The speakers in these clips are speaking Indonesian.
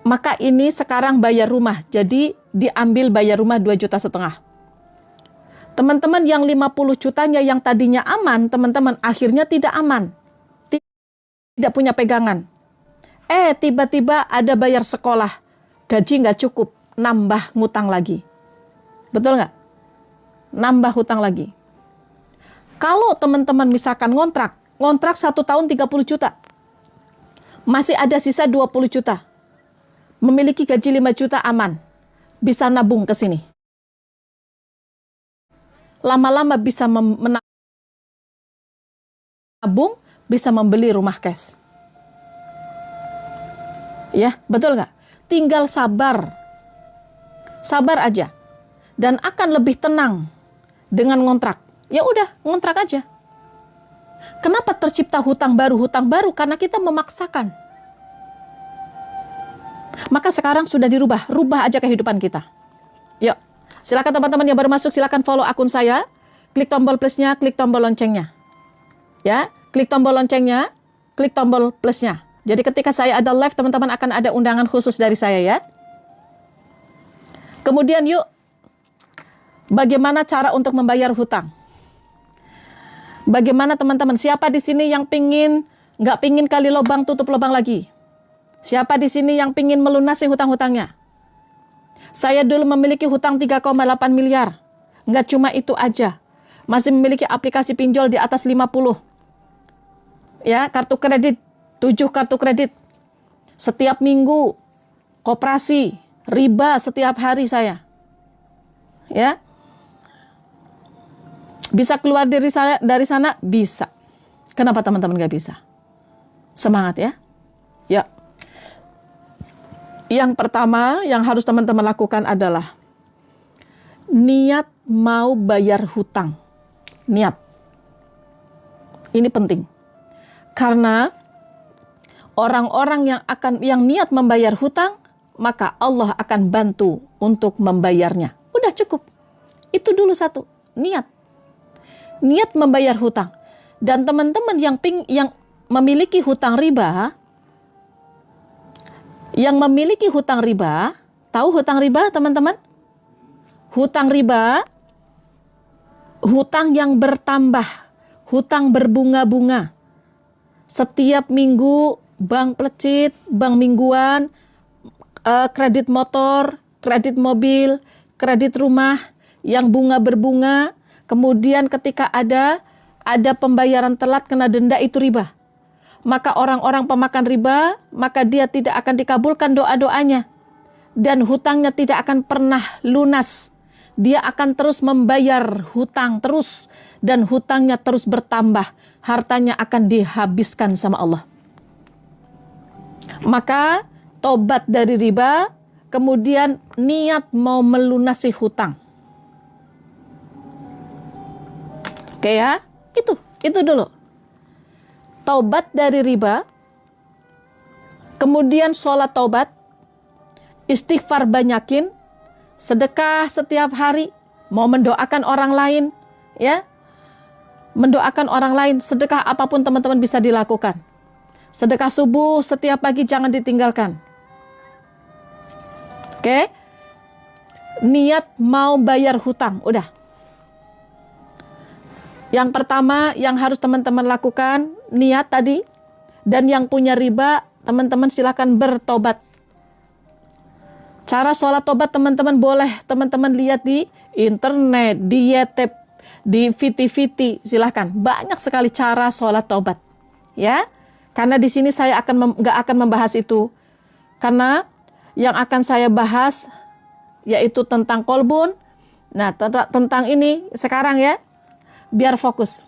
maka ini sekarang bayar rumah. Jadi diambil bayar rumah 2,5 juta. Teman-teman yang 50 jutanya yang tadinya aman, teman-teman akhirnya tidak aman. Tidak punya pegangan. Tiba-tiba ada bayar sekolah. Gaji nggak cukup, nambah ngutang lagi. Betul nggak? Nambah hutang lagi. Kalau teman-teman misalkan ngontrak 1 tahun 30 juta. Masih ada sisa 20 juta. Memiliki gaji 5 juta aman. Bisa nabung ke sini. Lama-lama bisa menabung, bisa membeli rumah cash. Ya, betul nggak? Tinggal sabar. Sabar aja. Dan akan lebih tenang dengan ngontrak. Ya udah, ngontrak aja. Kenapa tercipta hutang baru? Hutang baru karena kita memaksakan. Maka sekarang sudah dirubah. Rubah aja kehidupan kita. Yuk. Silakan teman-teman yang baru masuk, silakan follow akun saya. Klik tombol plusnya, klik tombol loncengnya. Ya, klik tombol loncengnya, klik tombol plusnya. Jadi ketika saya ada live, teman-teman akan ada undangan khusus dari saya ya. Kemudian yuk, bagaimana cara untuk membayar hutang? Bagaimana teman-teman? Siapa di sini yang nggak pingin kali lubang tutup lubang lagi? Siapa di sini yang pingin melunasi hutang-hutangnya? Saya dulu memiliki hutang 3,8 miliar. Nggak cuma itu aja. Masih memiliki aplikasi pinjol di atas 50. Ya, kartu kredit. 7 kartu kredit. Setiap minggu. Koperasi. Riba setiap hari saya. Ya. Bisa keluar dari sana? Bisa. Kenapa teman-teman nggak bisa? Semangat ya. Ya. Yang pertama yang harus teman-teman lakukan adalah niat mau bayar hutang. Niat. Ini penting. Karena orang-orang yang niat membayar hutang, maka Allah akan bantu untuk membayarnya. Udah cukup. Itu dulu satu, niat. Niat membayar hutang. Dan teman-teman yang memiliki hutang riba, tahu hutang riba teman-teman? Hutang riba, hutang yang bertambah, hutang berbunga-bunga. Setiap minggu bank pelecit, bank mingguan, kredit motor, kredit mobil, kredit rumah yang bunga berbunga. Kemudian ketika ada pembayaran telat kena denda, itu riba. Maka orang-orang pemakan riba, maka dia tidak akan dikabulkan doa-doanya. Dan hutangnya tidak akan pernah lunas. Dia akan terus membayar hutang terus. Dan hutangnya terus bertambah. Hartanya akan dihabiskan sama Allah. Maka tobat dari riba, kemudian niat mau melunasi hutang. Oke ya, itu dulu. Taubat dari riba, kemudian sholat taubat, istighfar banyakin, sedekah setiap hari, mau mendoakan orang lain, ya, mendoakan orang lain, sedekah apapun teman-teman bisa dilakukan. Sedekah subuh setiap pagi jangan ditinggalkan. Oke, niat mau bayar hutang, udah. Yang pertama yang harus teman-teman lakukan, niat tadi. Dan yang punya riba, teman-teman silakan bertobat. Cara sholat tobat teman-teman boleh teman-teman lihat di internet, di YouTube, di VT, silahkan. Banyak sekali cara sholat tobat. Ya, karena di sini saya nggak akan membahas itu. Karena yang akan saya bahas yaitu tentang kolbun. Nah, tentang ini sekarang ya. Biar fokus.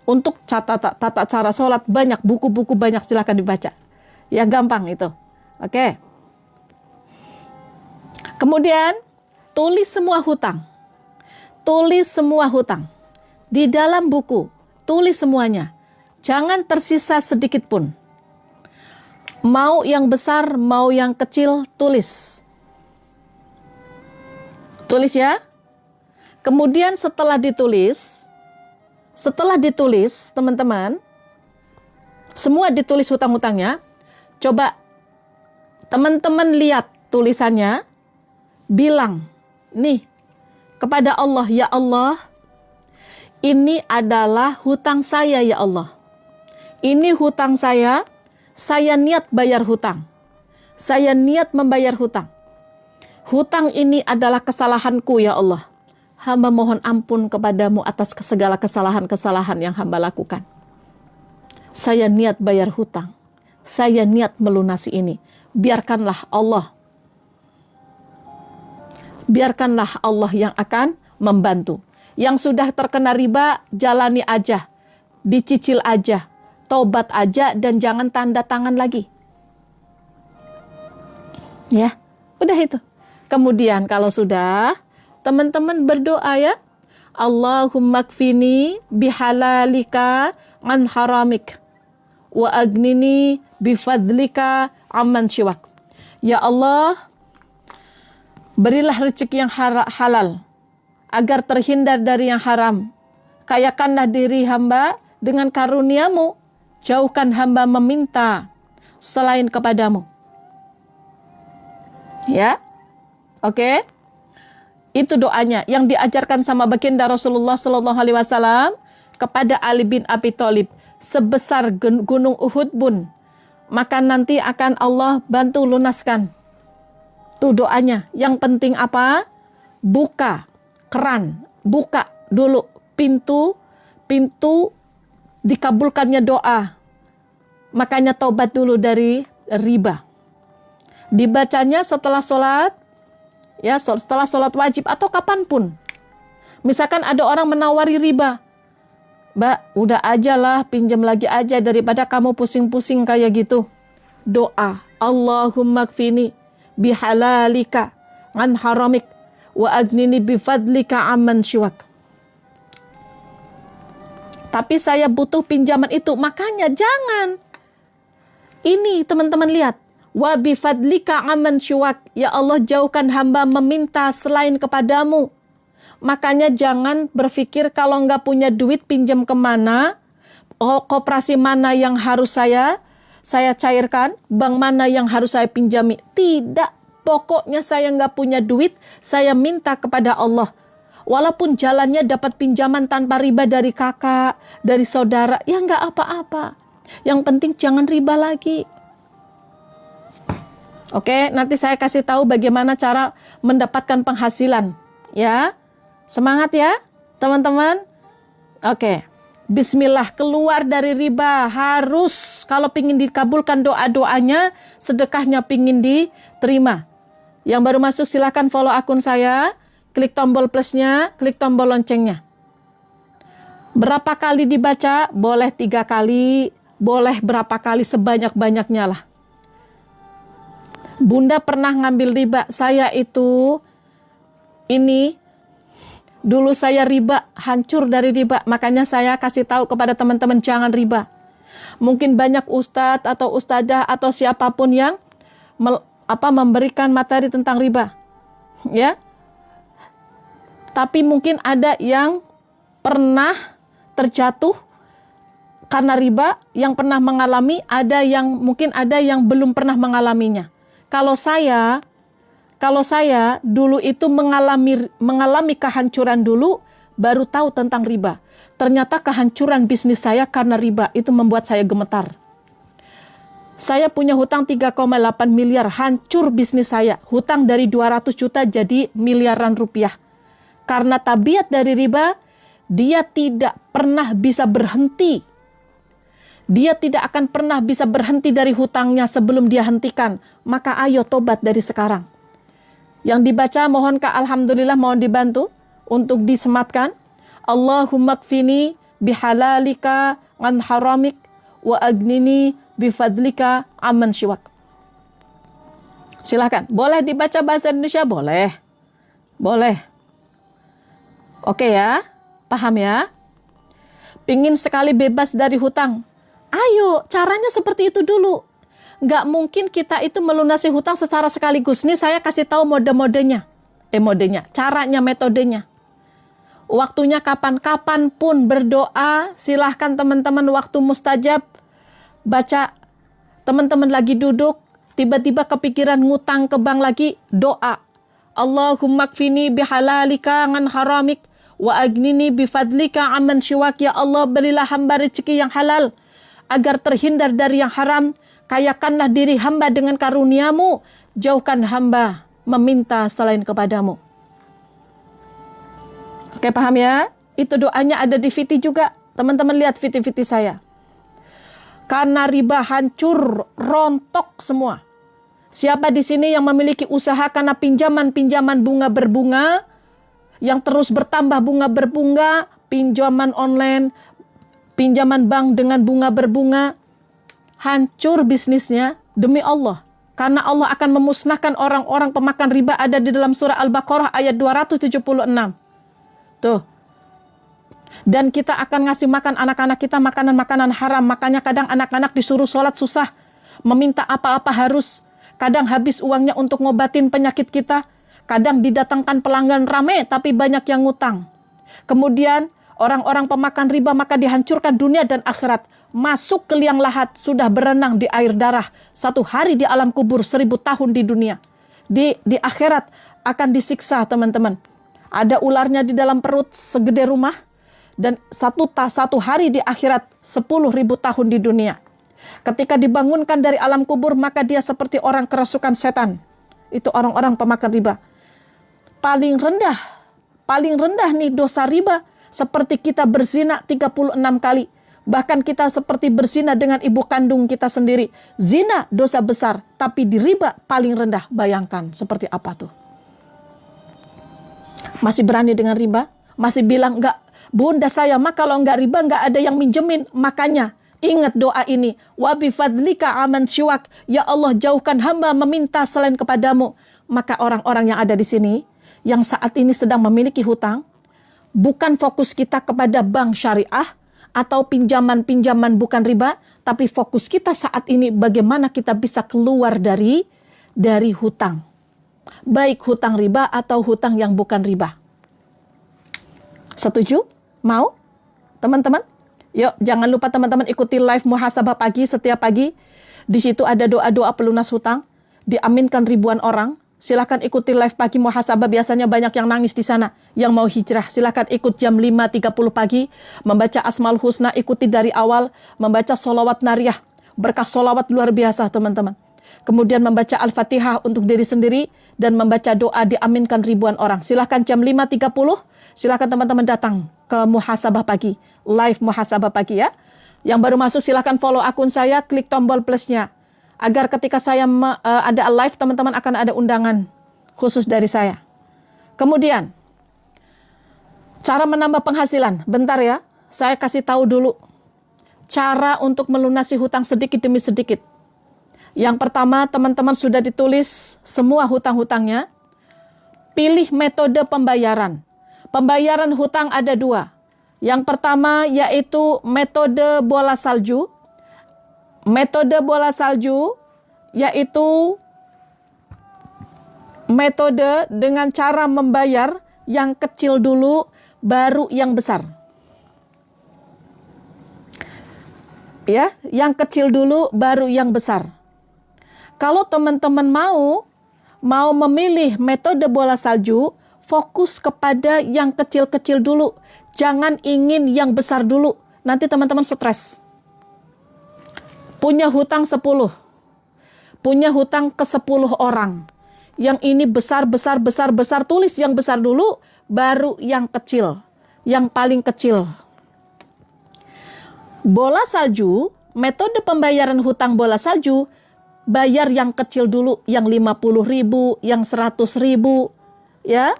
Untuk tata cara sholat banyak, buku-buku banyak, silahkan dibaca. Ya gampang itu. Oke. Kemudian tulis semua hutang. Tulis semua hutang. Di dalam buku, tulis semuanya. Jangan tersisa sedikit pun. Mau yang besar, mau yang kecil, tulis. Tulis ya. Kemudian setelah ditulis, teman-teman, semua ditulis hutang-hutangnya, coba Teman-teman lihat tulisannya, bilang nih kepada Allah, ya Allah, ini adalah hutang saya ya Allah. Ini hutang saya niat bayar hutang. Saya niat membayar hutang. Hutang ini adalah kesalahanku ya Allah. Hamba mohon ampun kepadamu atas segala kesalahan-kesalahan yang hamba lakukan. Saya niat bayar hutang. Saya niat melunasi ini. Biarkanlah Allah yang akan membantu. Yang sudah terkena riba, jalani aja. Dicicil aja. Taubat aja dan jangan tanda tangan lagi. Ya, udah itu. Kemudian kalau sudah, teman-teman berdoa ya. Allahumma kfini bihalalika an haramik. Wa agnini bifadlika amman siwak. Ya Allah, berilah rezeki yang halal agar terhindar dari yang haram. Kayakanlah diri hamba dengan karuniamu. Jauhkan hamba meminta selain kepadamu. Ya, oke. Itu doanya yang diajarkan sama baginda Rasulullah Sallallahu Alaihi Wasallam kepada Ali bin Abi Thalib. Sebesar gunung Uhud pun, maka nanti akan Allah bantu lunaskan. Tuh doanya. Yang penting apa? Buka keran, buka dulu pintu dikabulkannya doa. Makanya taubat dulu dari riba. Dibacanya setelah sholat, ya setelah sholat wajib atau kapanpun. Misalkan ada orang menawari riba, Mbak, udah aja lah, pinjam lagi aja daripada kamu pusing-pusing kayak gitu. Doa, Allahumma kfini bihalalika an haramik wa agnini bifadlika amman siwak. Tapi saya butuh pinjaman itu, makanya jangan. Ini teman-teman lihat. Wa bifadlika amman siwak. Ya Allah, jauhkan hamba meminta selain kepadamu. Makanya jangan berpikir kalau nggak punya duit pinjam kemana, koperasi mana yang harus saya cairkan, bank mana yang harus saya pinjami. Tidak, pokoknya saya nggak punya duit, saya minta kepada Allah. Walaupun jalannya dapat pinjaman tanpa riba dari kakak, dari saudara, ya nggak apa-apa. Yang penting jangan riba lagi. Oke, nanti saya kasih tahu bagaimana cara mendapatkan penghasilan. Ya, semangat ya teman-teman. Oke, bismillah, keluar dari riba. Harus, kalau pingin dikabulkan doa-doanya, sedekahnya pingin diterima. Yang baru masuk silahkan follow akun saya. Klik tombol plusnya, klik tombol loncengnya. Berapa kali dibaca? Boleh 3 kali, boleh berapa kali, sebanyak-banyaknya lah. Bunda pernah ngambil riba. Saya itu, dulu saya riba, hancur dari riba. Makanya saya kasih tahu kepada teman-teman jangan riba. Mungkin banyak ustadz atau ustadzah atau siapapun yang memberikan materi tentang riba. Ya. Tapi mungkin ada yang pernah terjatuh karena riba, yang pernah mengalami, mungkin ada yang belum pernah mengalaminya. Kalau saya dulu itu mengalami kehancuran dulu, baru tahu tentang riba. Ternyata kehancuran bisnis saya karena riba, itu membuat saya gemetar. Saya punya hutang 3,8 miliar, hancur bisnis saya. Hutang dari 200 juta jadi miliaran rupiah. Karena tabiat dari riba, dia tidak pernah bisa berhenti. Dia tidak akan pernah bisa berhenti dari hutangnya sebelum dia hentikan. Maka ayo tobat dari sekarang. Yang dibaca mohon alhamdulillah, mohon dibantu untuk disematkan. Allahumma kfini bihalalika an haramik wa agnini bifadlika amman siwak. Silahkan. Boleh dibaca bahasa Indonesia? Boleh. Boleh. Oke ya, paham ya? Pingin sekali bebas dari hutang. Ayo, caranya seperti itu dulu. Nggak mungkin kita itu melunasi hutang secara sekaligus. Nih saya kasih tahu modenya, caranya, metodenya. Waktunya kapan pun berdoa, silahkan teman-teman waktu mustajab, baca, teman-teman lagi duduk, tiba-tiba kepikiran ngutang ke bank lagi, doa. Allahumma kfini bihalalika an haramik wa agnini bifadlika aman syiwak. Ya Allah, berilah hamba rezeki yang halal agar terhindar dari yang haram. Kayakanlah diri hamba dengan karuniamu, jauhkan hamba meminta selain kepadamu. Oke, paham ya? Itu doanya ada di VT juga. Teman-teman lihat VT-VT saya. Karena riba hancur, rontok semua. Siapa di sini yang memiliki usaha karena pinjaman-pinjaman bunga berbunga, yang terus bertambah bunga berbunga, pinjaman online, pinjaman bank dengan bunga berbunga, hancur bisnisnya demi Allah. Karena Allah akan memusnahkan orang-orang pemakan riba, ada di dalam surah Al-Baqarah ayat 276. Tuh. Dan kita akan ngasih makan anak-anak kita makanan-makanan haram. Makanya kadang anak-anak disuruh sholat susah, meminta apa-apa harus. Kadang habis uangnya untuk ngobatin penyakit kita. Kadang didatangkan pelanggan rame tapi banyak yang ngutang. Kemudian orang-orang pemakan riba maka dihancurkan dunia dan akhirat. Masuk ke liang lahat, sudah berenang di air darah. 1 hari di alam kubur, 1000 tahun di dunia. Di akhirat akan disiksa, teman-teman. Ada ularnya di dalam perut segede rumah. Dan satu hari di akhirat 10.000 tahun di dunia. Ketika dibangunkan dari alam kubur, maka dia seperti orang kerasukan setan. Itu orang-orang pemakan riba. Paling rendah nih dosa riba, seperti kita berzina 36 kali. Bahkan kita seperti berzina dengan ibu kandung kita sendiri. Zina dosa besar, tapi di riba paling rendah. Bayangkan seperti apa tuh. Masih berani dengan riba? Masih bilang, enggak, bunda saya mah kalau enggak riba enggak ada yang minjemin. Makanya ingat doa ini. Wa bifadlika aman syiwak. Ya Allah, jauhkan hamba meminta selain kepadamu. Maka orang-orang yang ada di sini, yang saat ini sedang memiliki hutang, bukan fokus kita kepada bank syariah atau pinjaman-pinjaman bukan riba, tapi fokus kita saat ini bagaimana kita bisa keluar dari hutang. Baik hutang riba atau hutang yang bukan riba. Setuju? Mau? Teman-teman? Yuk, jangan lupa teman-teman ikuti live muhasabah pagi setiap pagi. Di situ ada doa-doa pelunas hutang. Diaminkan ribuan orang. Silahkan ikuti live pagi muhasabah. Biasanya banyak yang nangis di sana. Yang mau hijrah, silahkan ikut jam 5.30 pagi. Membaca Asmaul Husna, ikuti dari awal. Membaca sholawat nariyah. Berkah sholawat luar biasa, teman-teman. Kemudian membaca Al-Fatihah untuk diri sendiri. Dan membaca doa diaminkan ribuan orang. Silahkan jam 5.30. Silahkan teman-teman datang ke muhasabah pagi. Live muhasabah pagi ya. Yang baru masuk silahkan follow akun saya, klik tombol plusnya. Agar ketika saya ada live, teman-teman akan ada undangan khusus dari saya. Kemudian, cara menambah penghasilan. Bentar ya, saya kasih tahu dulu. Cara untuk melunasi hutang sedikit demi sedikit. Yang pertama, teman-teman sudah ditulis semua hutang-hutangnya. Pilih metode pembayaran. Pembayaran hutang ada 2. Yang pertama yaitu metode bola salju. Metode bola salju yaitu metode dengan cara membayar yang kecil dulu baru yang besar. Ya, yang kecil dulu baru yang besar. Kalau teman-teman mau memilih metode bola salju, fokus kepada yang kecil-kecil dulu. Jangan ingin yang besar dulu. Nanti teman-teman stres. Punya hutang 10. Punya hutang ke 10 orang. Yang ini besar. Tulis yang besar dulu, baru yang kecil. Yang paling kecil. Bola salju, metode pembayaran hutang bola salju, bayar yang kecil dulu. Yang 50.000, yang 100.000. Ya.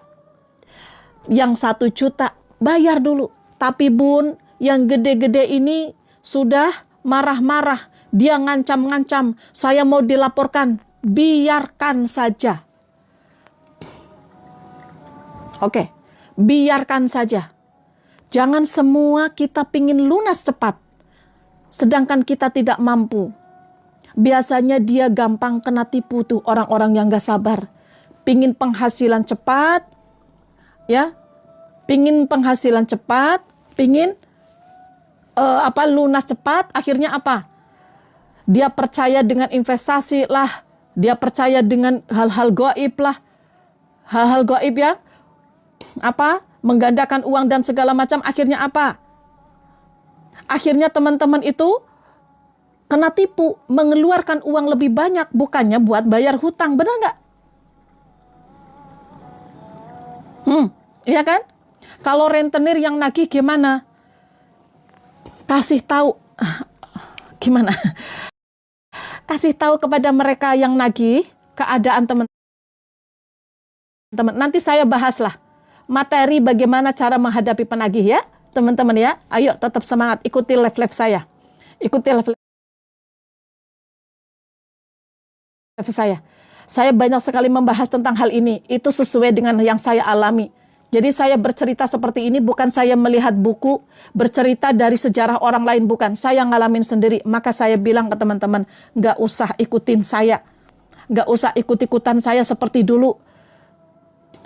Yang 1 juta. Bayar dulu. Tapi bun, yang gede-gede ini sudah marah-marah. Dia ngancam-ngancam. Saya mau dilaporkan. Biarkan saja. Oke. Biarkan saja. Jangan semua kita pingin lunas cepat. Sedangkan kita tidak mampu. Biasanya dia gampang kena tipu tuh orang-orang yang gak sabar. Pingin penghasilan cepat. Ya. Pingin penghasilan cepat, pingin lunas cepat, akhirnya apa? Dia percaya dengan investasi lah, Dia percaya dengan hal-hal gaib lah. Hal-hal gaib yang apa? Menggandakan uang dan segala macam. Akhirnya apa? Akhirnya teman-teman itu kena tipu, mengeluarkan uang lebih banyak, bukannya buat bayar hutang. Benar nggak? Iya kan? Kalau rentenir yang nagih gimana? Kasih tahu. Gimana? Kasih tahu kepada mereka yang nagih keadaan teman-teman. Nanti saya bahaslah materi bagaimana cara menghadapi penagih ya, teman-teman ya. Ayo tetap semangat, ikuti live-live saya. Ikuti live-live saya. Saya banyak sekali membahas tentang hal ini. Itu sesuai dengan yang saya alami. Jadi saya bercerita seperti ini bukan saya melihat buku, bercerita dari sejarah orang lain, bukan. Saya ngalamin sendiri. Maka saya bilang ke teman-teman, nggak usah ikutin saya. Nggak usah ikut-ikutan saya seperti dulu.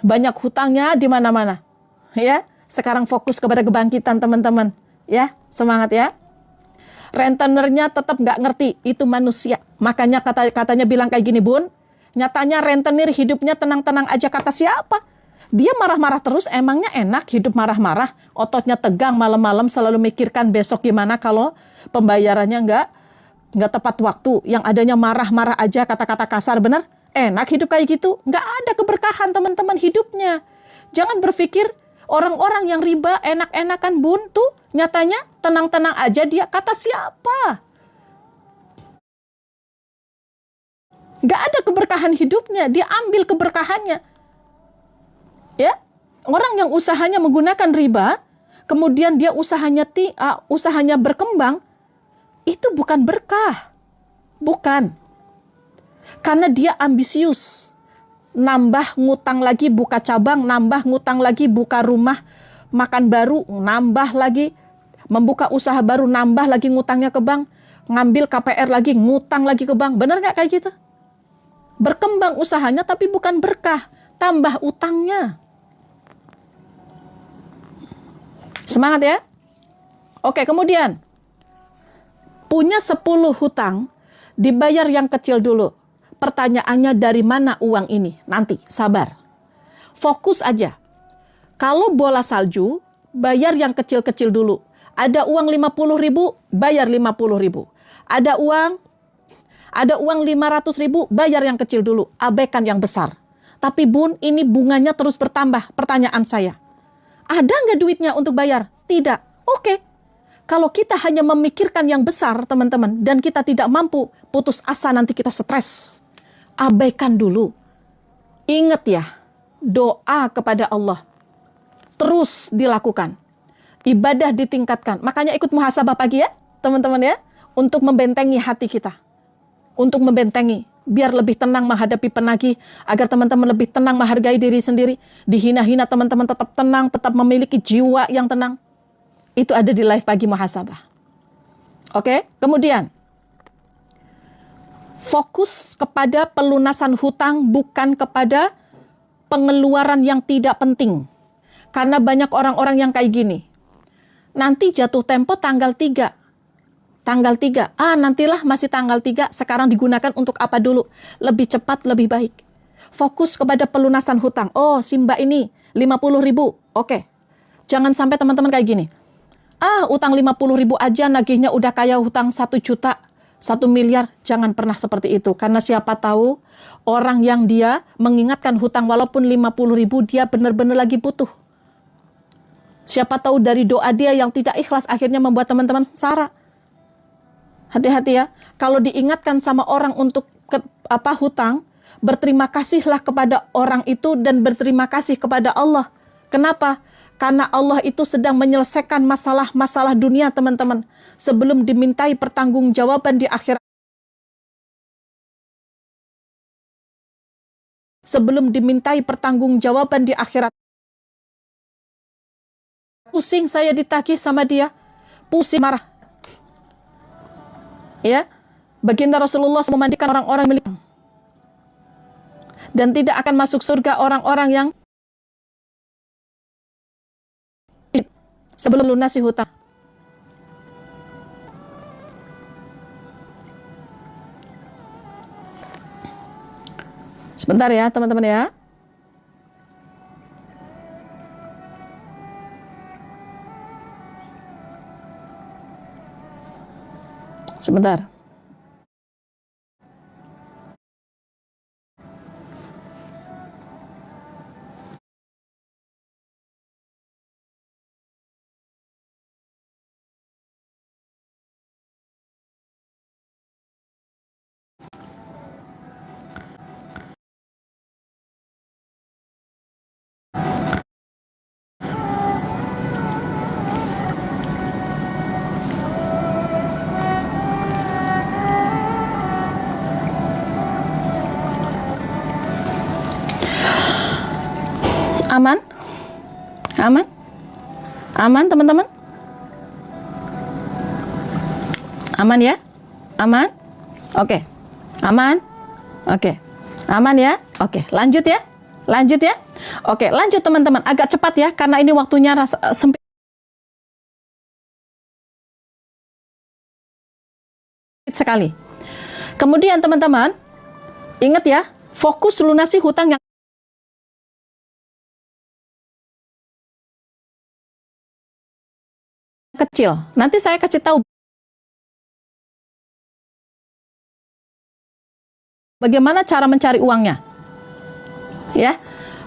Banyak hutangnya di mana-mana. Ya, sekarang fokus kepada kebangkitan teman-teman. Ya, semangat ya. Rentenernya tetap nggak ngerti, itu manusia. Makanya katanya bilang kayak gini, Bun. Nyatanya rentenir hidupnya tenang-tenang aja, kata siapa? Dia marah-marah terus, emangnya enak hidup marah-marah? Ototnya tegang malam-malam selalu mikirkan besok gimana kalau pembayarannya nggak tepat waktu. Yang adanya marah-marah aja, kata-kata kasar, bener? Enak hidup kayak gitu? Nggak ada keberkahan teman-teman hidupnya. Jangan berpikir orang-orang yang riba enak-enakan buntu, nyatanya tenang-tenang aja dia, kata siapa? Nggak ada keberkahan hidupnya, dia ambil keberkahannya. Ya, orang yang usahanya menggunakan riba, kemudian dia usahanya berkembang, itu bukan berkah. Bukan. Karena dia ambisius. Nambah ngutang lagi buka cabang, nambah ngutang lagi buka rumah makan baru, nambah lagi membuka usaha baru, nambah lagi ngutangnya ke bank, ngambil KPR lagi, ngutang lagi ke bank. Benar nggak kayak gitu? Berkembang usahanya tapi bukan berkah, tambah utangnya. Semangat ya. Oke, kemudian punya 10 hutang, dibayar yang kecil dulu. Pertanyaannya dari mana uang ini? Nanti, sabar. Fokus aja. Kalau bola salju, bayar yang kecil-kecil dulu. Ada uang 50.000, bayar 50.000. Ada uang 500.000, bayar yang kecil dulu. Abaikan yang besar. Tapi Bun, ini bunganya terus bertambah. Pertanyaan saya, ada nggak duitnya untuk bayar? Tidak. Oke. Kalau kita hanya memikirkan yang besar, teman-teman, dan kita tidak mampu, putus asa nanti kita stres. Abaikan dulu. Ingat ya, doa kepada Allah terus dilakukan. Ibadah ditingkatkan. Makanya ikut muhasabah pagi ya, teman-teman ya, untuk membentengi hati kita. Untuk membentengi, biar lebih tenang menghadapi penagih, agar teman-teman lebih tenang menghargai diri sendiri. Dihina-hina teman-teman tetap tenang, tetap memiliki jiwa yang tenang. Itu ada di live pagi muhasabah. Oke, kemudian fokus kepada pelunasan hutang, bukan kepada pengeluaran yang tidak penting. Karena banyak orang-orang yang kayak gini. Nanti jatuh tempo tanggal 3. Tanggal 3. Nantilah masih tanggal 3. Sekarang digunakan untuk apa dulu? Lebih cepat, lebih baik. Fokus kepada pelunasan hutang. Oh, si Mbak ini 50.000. Oke. Jangan sampai teman-teman kayak gini. Utang 50.000 aja nagihnya udah kayak hutang 1 juta. 1 miliar, jangan pernah seperti itu. Karena siapa tahu orang yang dia mengingatkan hutang walaupun 50.000, dia benar-benar lagi butuh. Siapa tahu dari doa dia yang tidak ikhlas akhirnya membuat teman-teman sengsara. Hati-hati ya. Kalau diingatkan sama orang untuk hutang, berterima kasihlah kepada orang itu dan berterima kasih kepada Allah. Kenapa? Karena Allah itu sedang menyelesaikan masalah-masalah dunia, teman-teman. Sebelum dimintai pertanggungjawaban di akhirat. Sebelum dimintai pertanggungjawaban di akhirat. Pusing saya ditagih sama dia. Pusing, marah. Ya. Baginda Rasulullah memandikan orang-orang milik. Dan tidak akan masuk surga orang-orang yang sebelum lunasi hutang. Sebentar ya teman-teman ya. Sebentar. Aman? Aman? Aman teman-teman? Aman ya? Aman? Oke. Aman? Oke. Aman ya? Oke, lanjut ya? Lanjut ya? Oke, lanjut teman-teman. Agak cepat ya, karena ini waktunya sempit sekali. Kemudian teman-teman, ingat ya, fokus lunasi hutang yang kecil. Nanti saya kasih tahu bagaimana cara mencari uangnya. Ya.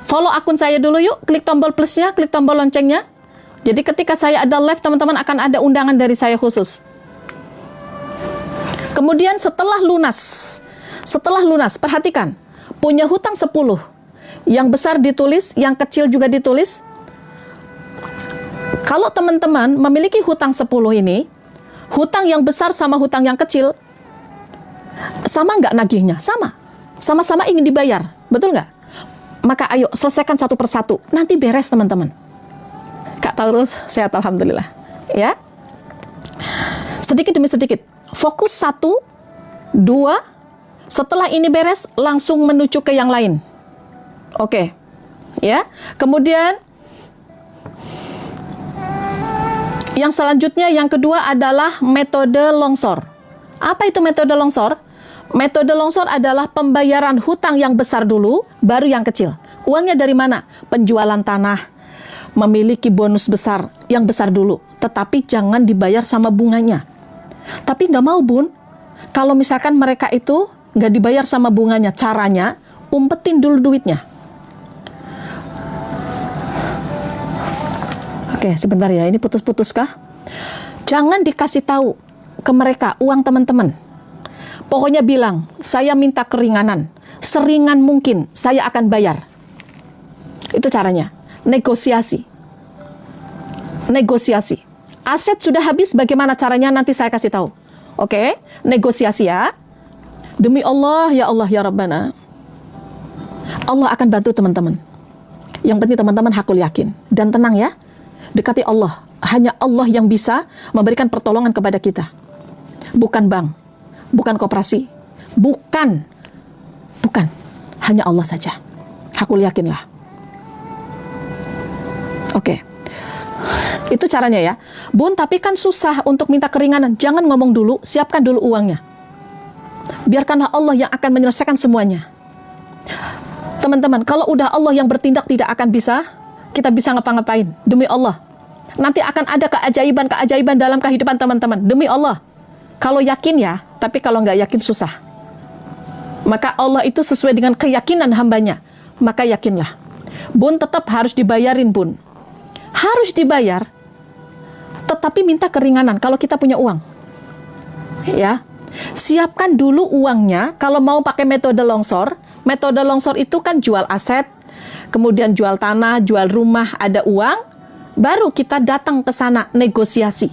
Follow akun saya dulu yuk, klik tombol plusnya, klik tombol loncengnya. Jadi ketika saya ada live, teman-teman akan ada undangan dari saya khusus. Kemudian setelah lunas, perhatikan, punya hutang 10, yang besar ditulis, yang kecil juga ditulis. Kalau teman-teman memiliki hutang 10 ini, hutang yang besar sama hutang yang kecil, sama nggak nagihnya? Sama. Sama-sama ingin dibayar, betul nggak? Maka ayo selesaikan satu persatu, nanti beres teman-teman. Kak Taurus, sehat alhamdulillah. Ya, sedikit demi sedikit. Fokus 1, 2, setelah ini beres, langsung menuju ke yang lain. Oke, ya. Kemudian yang selanjutnya, yang kedua adalah metode longsor. Apa itu metode longsor? Metode longsor adalah pembayaran hutang yang besar dulu, baru yang kecil. Uangnya dari mana? Penjualan tanah, memiliki bonus besar, yang besar dulu. Tetapi jangan dibayar sama bunganya. Tapi nggak mau bun, kalau misalkan mereka itu nggak dibayar sama bunganya, caranya umpetin dulu duitnya. Oke, sebentar ya, ini putus-putus kah? Jangan dikasih tahu ke mereka uang teman-teman. Pokoknya bilang, saya minta keringanan. Seringan mungkin saya akan bayar. Itu caranya. Negosiasi. Negosiasi. Aset sudah habis, bagaimana caranya nanti saya kasih tahu. Oke, negosiasi ya. Demi Allah, ya Rabbana. Allah akan bantu teman-teman. Yang penting teman-teman hakul yakin. Dan tenang ya. Dekati Allah. Hanya Allah yang bisa memberikan pertolongan kepada kita. Bukan bank, bukan koperasi, bukan. Hanya Allah saja. Hakul yakinlah. Oke. Itu caranya ya. Bun, tapi kan susah untuk minta keringanan. Jangan ngomong dulu, siapkan dulu uangnya. Biarkanlah Allah yang akan menyelesaikan semuanya. Teman-teman, kalau udah Allah yang bertindak tidak akan bisa, kita bisa ngapa-ngapain. Demi Allah. Nanti akan ada keajaiban-keajaiban dalam kehidupan teman-teman. Demi Allah. Kalau yakin ya, tapi kalau nggak yakin susah. Maka Allah itu sesuai dengan keyakinan hambanya. Maka yakinlah. Bun, tetap harus dibayarin bun. Harus dibayar. Tetapi minta keringanan kalau kita punya uang. Ya. Siapkan dulu uangnya. Kalau mau pakai metode longsor. Metode longsor itu kan jual aset. Kemudian jual tanah, jual rumah, ada uang. Baru kita datang ke sana negosiasi.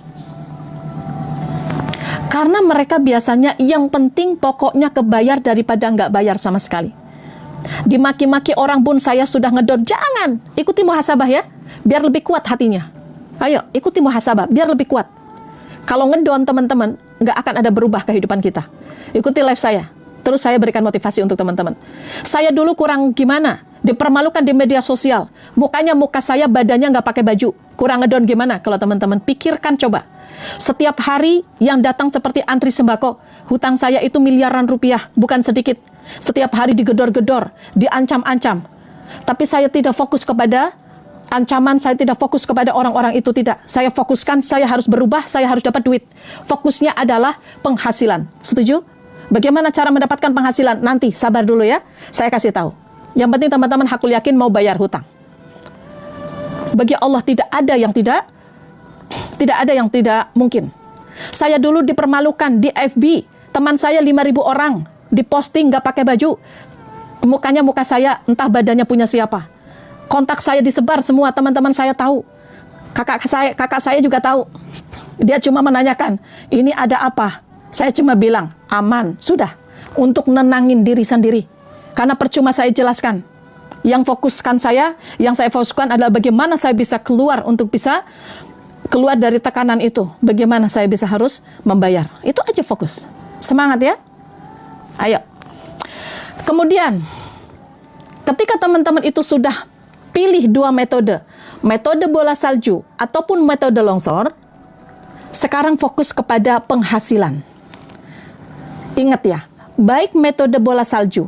Karena mereka biasanya yang penting pokoknya kebayar daripada nggak bayar sama sekali. Dimaki-maki orang bun, saya sudah ngedon. Jangan, ikuti muhasabah ya, biar lebih kuat hatinya. Ayo, ikuti muhasabah, biar lebih kuat. Kalau ngedon teman-teman, nggak akan ada berubah kehidupan kita. Ikuti live saya, terus saya berikan motivasi untuk teman-teman. Saya dulu kurang gimana, dipermalukan di media sosial. Mukanya muka saya, badannya nggak pakai baju. Kurang ngedon gimana? Kalau teman-teman pikirkan coba. Setiap hari yang datang seperti antri sembako. Hutang saya itu miliaran rupiah, bukan sedikit. Setiap hari digedor-gedor, diancam-ancam. Tapi saya tidak fokus kepada ancaman, saya tidak fokus kepada orang-orang itu, tidak. Saya fokuskan, saya harus berubah, saya harus dapat duit. Fokusnya adalah penghasilan. Setuju? Bagaimana cara mendapatkan penghasilan? Nanti, sabar dulu ya. Saya kasih tahu. Yang penting teman-teman hakul yakin mau bayar hutang. Bagi Allah tidak ada yang tidak mungkin. Saya dulu dipermalukan di FB. Teman saya 5.000 orang diposting gak pakai baju. Mukanya muka saya, entah badannya punya siapa. Kontak saya disebar semua, teman-teman saya tahu. Kakak saya juga tahu. Dia cuma menanyakan, ini ada apa? Saya cuma bilang, aman. Sudah. Untuk nenangin diri sendiri. Karena percuma saya jelaskan. Yang saya fokuskan adalah bagaimana saya bisa keluar untuk bisa keluar dari tekanan itu. Bagaimana saya bisa harus membayar. Itu aja fokus. Semangat ya. Ayo. Kemudian, ketika teman-teman itu sudah pilih dua metode. Metode bola salju ataupun metode longsor. Sekarang fokus kepada penghasilan. Ingat ya, baik metode bola salju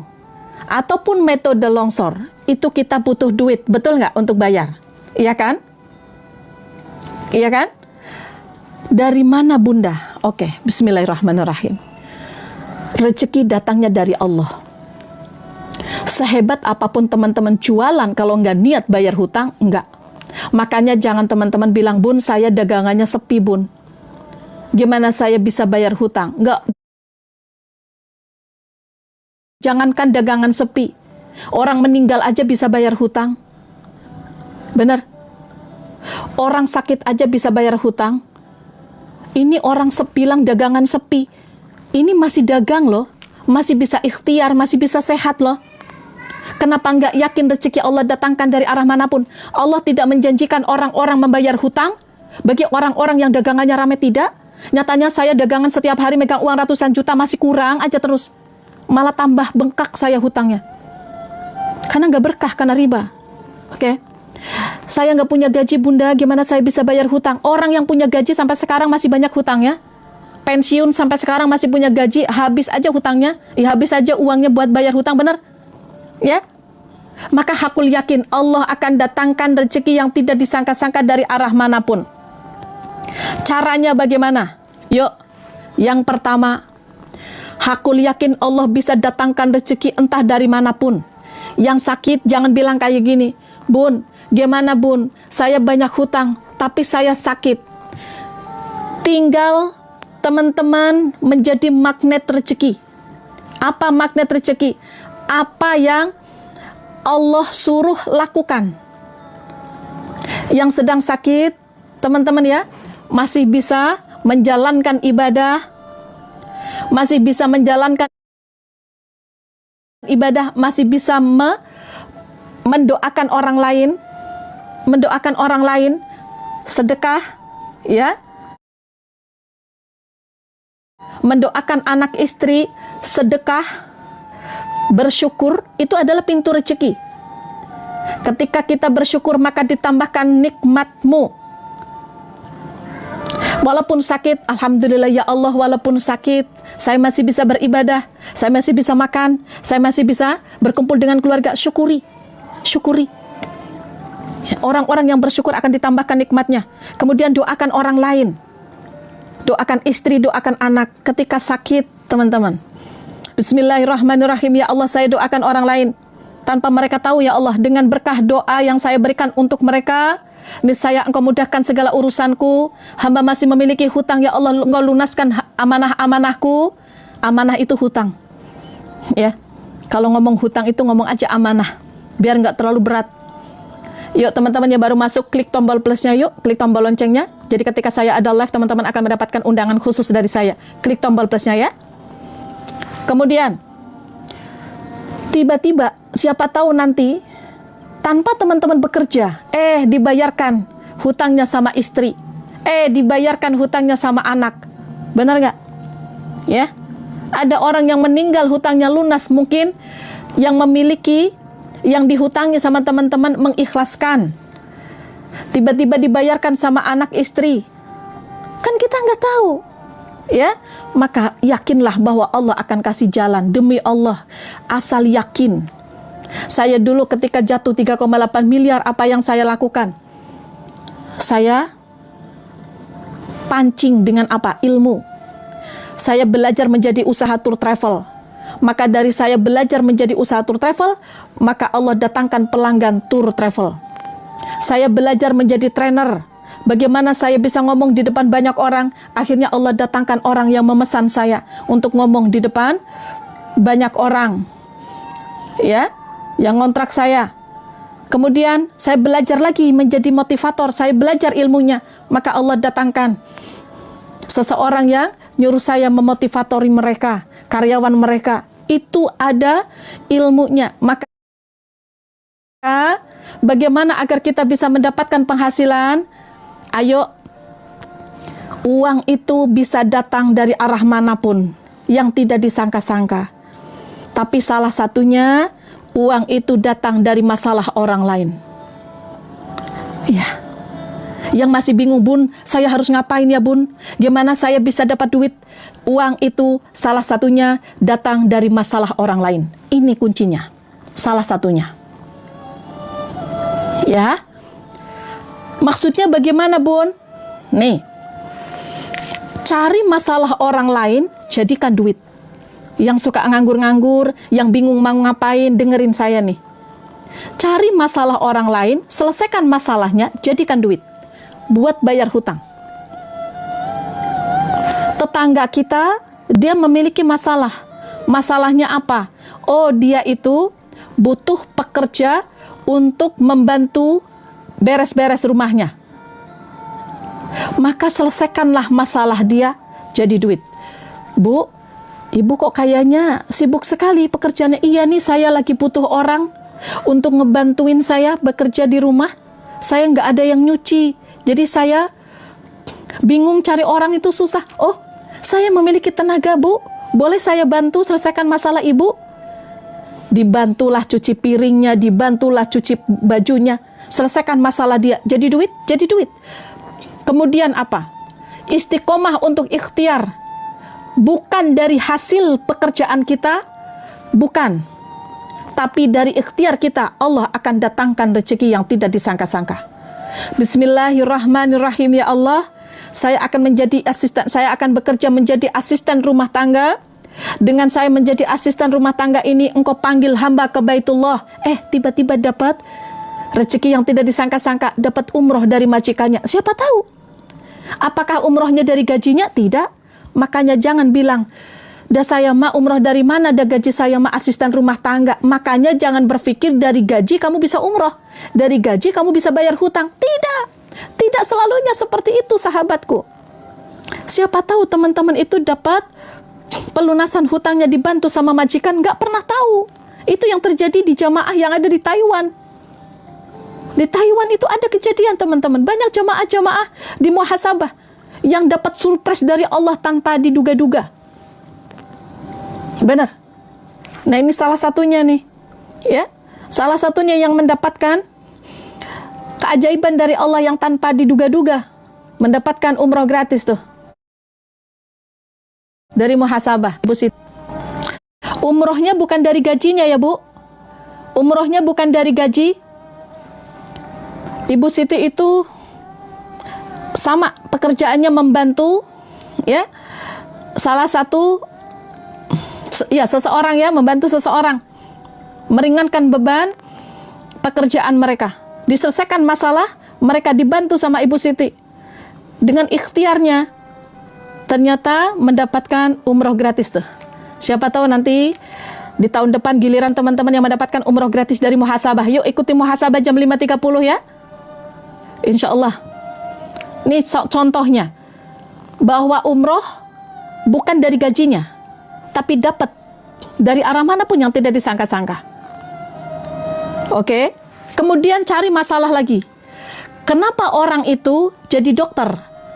ataupun metode longsor, itu kita butuh duit, betul nggak untuk bayar? Iya kan? Iya kan? Dari mana bunda? Oke, bismillahirrahmanirrahim. Rezeki datangnya dari Allah. Sehebat apapun teman-teman jualan, kalau nggak niat bayar hutang, enggak. Makanya jangan teman-teman bilang, bun saya dagangannya sepi bun. Gimana saya bisa bayar hutang? Enggak. Jangankan dagangan sepi. Orang meninggal aja bisa bayar hutang. Benar? Orang sakit aja bisa bayar hutang. Ini orang bilang dagangan sepi. Ini masih dagang loh. Masih bisa ikhtiar, masih bisa sehat loh. Kenapa nggak yakin rezeki Allah datangkan dari arah manapun? Allah tidak menjanjikan orang-orang membayar hutang bagi orang-orang yang dagangannya ramai, tidak. Nyatanya saya dagangan setiap hari megang uang ratusan juta, masih kurang aja terus. Malah tambah bengkak saya hutangnya. Karena nggak berkah, karena riba. Oke. Saya nggak punya gaji bunda, gimana saya bisa bayar hutang? Orang yang punya gaji sampai sekarang masih banyak hutangnya. Pensiun sampai sekarang masih punya gaji, habis aja hutangnya. Ya habis aja uangnya buat bayar hutang, benar? Ya. Maka hakul yakin Allah akan datangkan rezeki yang tidak disangka-sangka dari arah manapun. Caranya bagaimana? Yuk. Yang pertama, hakul yakin Allah bisa datangkan rezeki entah dari manapun. Yang sakit jangan bilang kayak gini, bun, gimana bun? Saya banyak hutang, tapi saya sakit. Tinggal teman-teman menjadi magnet rezeki. Apa magnet rezeki? Apa yang Allah suruh lakukan. Yang sedang sakit, teman-teman ya, masih bisa menjalankan ibadah, masih bisa menjalankan ibadah, masih bisa mendoakan orang lain, sedekah, ya, mendoakan anak istri, sedekah, bersyukur, itu adalah pintu rezeki. Ketika kita bersyukur, maka ditambahkan nikmatmu. Walaupun sakit, alhamdulillah ya Allah, walaupun sakit, saya masih bisa beribadah, saya masih bisa makan, saya masih bisa berkumpul dengan keluarga. Syukuri. Orang-orang yang bersyukur akan ditambahkan nikmatnya. Kemudian doakan orang lain. Doakan istri, doakan anak ketika sakit, teman-teman. Bismillahirrahmanirrahim. Ya Allah, saya doakan orang lain tanpa mereka tahu, ya Allah, dengan berkah doa yang saya berikan untuk mereka, niscaya Engkau mudahkan segala urusanku. Hamba masih memiliki hutang, ya Allah, Engkau lunaskan amanah-amanahku. Amanah itu hutang. Ya. Kalau ngomong hutang itu ngomong aja amanah, biar nggak terlalu berat. Yuk teman-teman yang baru masuk, klik tombol plusnya yuk, klik tombol loncengnya. Jadi ketika saya ada live, teman-teman akan mendapatkan undangan khusus dari saya. Klik tombol plusnya ya. Kemudian, tiba-tiba siapa tahu nanti tanpa teman-teman bekerja, dibayarkan hutangnya sama istri, dibayarkan hutangnya sama anak. Benar nggak? Ya, ada orang yang meninggal hutangnya lunas, mungkin yang memiliki, yang dihutangi sama teman-teman mengikhlaskan, tiba-tiba dibayarkan sama anak istri. Kan kita nggak tahu. Ya, maka yakinlah bahwa Allah akan kasih jalan. Demi Allah, asal yakin. Saya dulu ketika jatuh 3,8 miliar, apa yang saya lakukan? Saya pancing dengan apa? Ilmu. Saya belajar menjadi usaha tour travel. Maka dari saya belajar menjadi usaha tour travel, maka Allah datangkan pelanggan tour travel. Saya belajar menjadi trainer. Bagaimana saya bisa ngomong di depan banyak orang? Akhirnya Allah datangkan orang yang memesan saya untuk ngomong di depan banyak orang. Ya, yang ngontrak saya. Kemudian saya belajar lagi menjadi motivator. Saya belajar ilmunya. Maka Allah datangkan seseorang yang nyuruh saya memotivatori mereka, karyawan mereka. Itu ada ilmunya. Maka bagaimana agar kita bisa mendapatkan penghasilan? Ayo, uang itu bisa datang dari arah manapun yang tidak disangka-sangka. Tapi salah satunya, uang itu datang dari masalah orang lain. Ya. Yang masih bingung, Bun, saya harus ngapain ya, Bun? Gimana saya bisa dapat duit? Uang itu salah satunya datang dari masalah orang lain. Ini kuncinya. Salah satunya. Ya. Maksudnya bagaimana, Bun? Nih, cari masalah orang lain, jadikan duit. Yang suka nganggur-nganggur, yang bingung mau ngapain, dengerin saya nih. Cari masalah orang lain, selesaikan masalahnya, jadikan duit. Buat bayar hutang. Tetangga kita, dia memiliki masalah. Masalahnya apa? Oh, dia itu butuh pekerja untuk membantu beres-beres rumahnya. Maka selesaikanlah masalah dia, jadi duit. Bu, ibu kok kayaknya sibuk sekali pekerjaannya. Iya nih, saya lagi butuh orang untuk ngebantuin saya bekerja di rumah. Saya nggak ada yang nyuci, jadi saya bingung cari orang itu susah. Oh, saya memiliki tenaga, Bu. Boleh saya bantu selesaikan masalah ibu? Dibantulah cuci piringnya, dibantulah cuci bajunya. Selesaikan masalah dia, jadi duit, jadi duit. Kemudian apa? Istiqomah untuk ikhtiar. Bukan dari hasil pekerjaan kita, bukan. Tapi dari ikhtiar kita, Allah akan datangkan rezeki yang tidak disangka-sangka. Bismillahirrahmanirrahim. Ya Allah, saya akan menjadi asisten, saya akan bekerja menjadi asisten rumah tangga. Dengan saya menjadi asisten rumah tangga ini, engkau panggil hamba ke Baitullah. Tiba-tiba dapat rezeki yang tidak disangka-sangka, dapat umroh dari majikannya. Siapa tahu? Apakah umrohnya dari gajinya? Tidak. Makanya jangan bilang, dah saya mah umroh dari mana, dah gaji saya mah asisten rumah tangga. Makanya jangan berpikir dari gaji kamu bisa umroh, dari gaji kamu bisa bayar hutang. Tidak. Tidak selalunya seperti itu, sahabatku. Siapa tahu teman-teman itu dapat pelunasan hutangnya dibantu sama majikan, nggak pernah tahu. Itu yang terjadi di jamaah yang ada di Taiwan. Di Taiwan itu ada kejadian, teman-teman. Banyak jamaah-jamaah di muhasabah yang dapat surprise dari Allah tanpa diduga-duga. Benar. Nah, ini salah satunya nih. Ya. Salah satunya yang mendapatkan keajaiban dari Allah yang tanpa diduga-duga. Mendapatkan umroh gratis tuh. Dari muhasabah, Bu Siti. Umrohnya bukan dari gajinya ya, Bu. Umrohnya bukan dari gaji. Ibu Siti itu sama pekerjaannya membantu, ya, salah satu, ya, seseorang, ya, membantu seseorang, meringankan beban pekerjaan mereka, diselesaikan masalah, mereka dibantu sama Ibu Siti. Dengan ikhtiarnya, ternyata mendapatkan umroh gratis tuh. Siapa tahu nanti di tahun depan giliran teman-teman yang mendapatkan umroh gratis dari muhasabah. Yuk ikuti muhasabah jam 5.30 ya. Insya Allah. Ini contohnya bahwa umroh bukan dari gajinya, tapi dapat dari arah manapun yang tidak disangka-sangka. Oke. Kemudian cari masalah lagi. Kenapa orang itu jadi dokter?